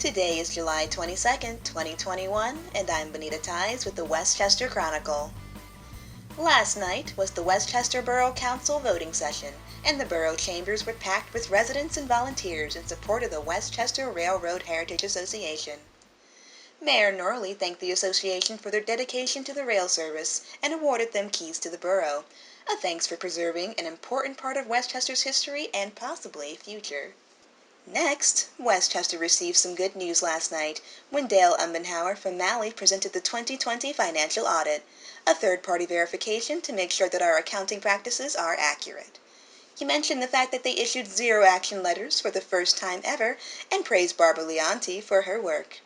Today is July 22nd, 2021, and I'm Bonita Tyes with the Westchester Chronicle. Last night was the Westchester Borough Council voting session, and the borough chambers were packed with residents and volunteers in support of the Westchester Railroad Heritage Association. Mayor Norley thanked the association for their dedication to the rail service and awarded them keys to the borough, a thanks for preserving an important part of Westchester's history and possibly future. Next, Westchester received some good news last night when Dale Umbenhauer from Malley presented the 2020 financial audit, a third-party verification to make sure that our accounting practices are accurate. He mentioned the fact that they issued 0 action letters for the first time ever and praised Barbara Leonti for her work.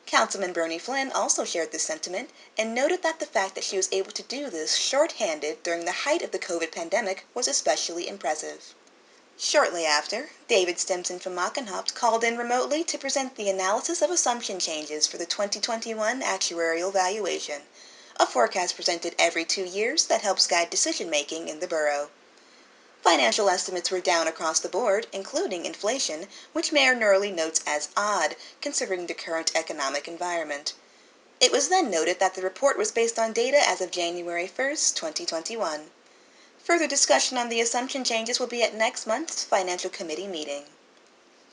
Councilman Bernie Flynn also shared this sentiment and noted that the fact that she was able to do this short-handed during the height of the COVID pandemic was especially impressive. Shortly after, David Stimson from Mockenhaupt called in remotely to present the analysis of assumption changes for the 2021 actuarial valuation, a forecast presented every 2 years that helps guide decision-making in the borough. Financial estimates were down across the board, including inflation, which Mayor Norley notes as odd, considering the current economic environment. It was then noted that the report was based on data as of January 1st, 2021. Further discussion on the assumption changes will be at next month's Financial Committee meeting.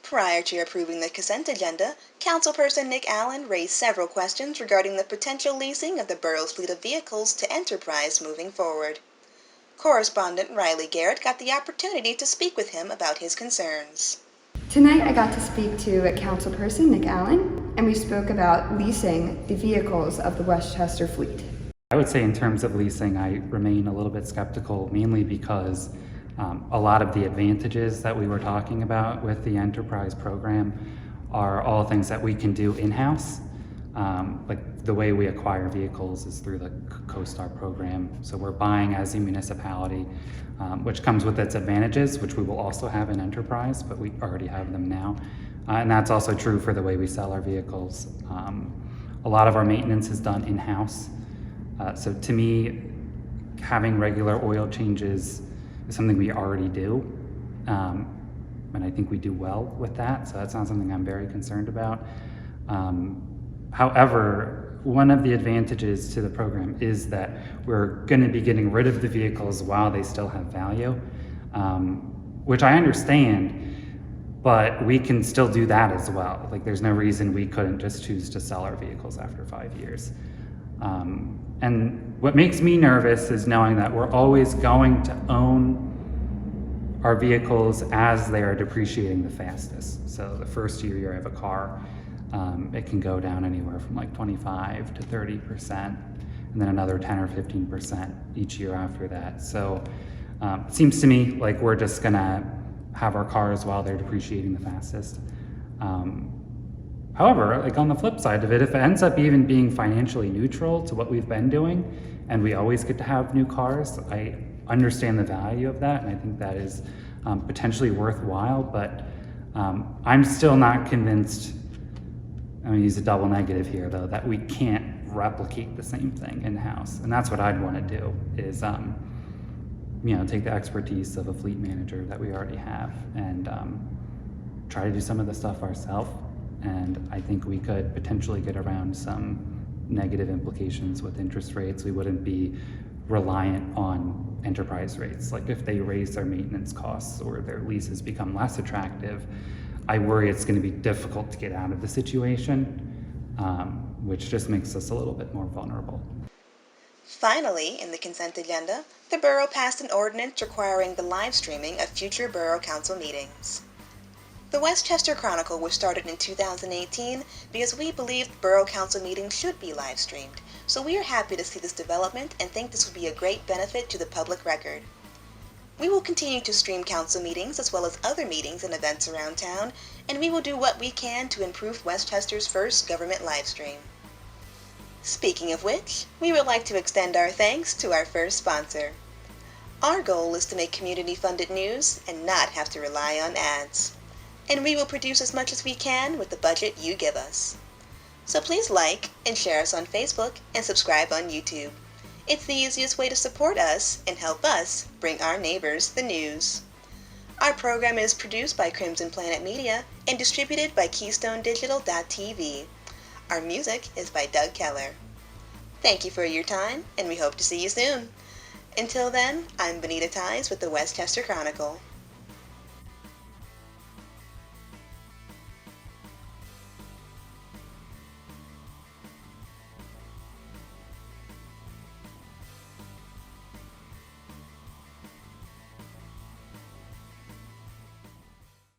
Prior to approving the consent agenda, Councilperson Nick Allen raised several questions regarding the potential leasing of the borough's fleet of vehicles to Enterprise moving forward. Correspondent Garrett got the opportunity to speak with him about his concerns. Tonight I got to speak to Councilperson Nick Allen, and we spoke about leasing the vehicles of the Westchester fleet. I would say in terms of leasing, I remain a little bit skeptical, mainly because a lot of the advantages that we were talking about with the Enterprise program are all things that we can do in-house. Like the way we acquire vehicles is through the CoStar program. So we're buying as a municipality, which comes with its advantages, which we will also have in Enterprise, but we already have them now. And that's also true for the way we sell our vehicles. A lot of our maintenance is done in-house. So to me, having regular oil changes is something we already do. And I think we do well with that. So that's not something I'm very concerned about. However, one of the advantages to the program is that we're going to be getting rid of the vehicles while they still have value, which I understand, but we can still do that as well. Like there's no reason we couldn't just choose to sell our vehicles after 5 years. And what makes me nervous is knowing that we're always going to own our vehicles as they are depreciating the fastest. So the first year you have a car, it can go down anywhere from like 25 to 30%, and then another 10 or 15% each year after that. So it seems to me like we're just gonna have our cars while they're depreciating the fastest. However, like on the flip side of it, if it ends up even being financially neutral to what we've been doing, and we always get to have new cars, I understand the value of that, and I think that is potentially worthwhile, but I'm still not convinced, I'm gonna use a double negative here though, that we can't replicate the same thing in-house. And that's what I'd wanna do is, take the expertise of a fleet manager that we already have and try to do some of the stuff ourselves. And I think we could potentially get around some negative implications with interest rates. We wouldn't be reliant on Enterprise rates. Like if they raise their maintenance costs or their leases become less attractive, I worry it's going to be difficult to get out of the situation, which just makes us a little bit more vulnerable. Finally, in the consent agenda, the borough passed an ordinance requiring the live streaming of future borough council meetings. The Westchester Chronicle was started in 2018 because we believed borough council meetings should be live streamed, so we are happy to see this development and think this would be a great benefit to the public record. We will continue to stream council meetings as well as other meetings and events around town, and we will do what we can to improve Westchester's first government live stream. Speaking of which, we would like to extend our thanks to our first sponsor. Our goal is to make community-funded news and not have to rely on ads. And we will produce as much as we can with the budget you give us. So please like and share us on Facebook and subscribe on YouTube. It's the easiest way to support us and help us bring our neighbors the news. Our program is produced by Crimson Planet Media and distributed by KeystoneDigital.tv. Our music is by Doug Keller. Thank you for your time, and we hope to see you soon. Until then, I'm Bonita Tyes with the Westchester Chronicle.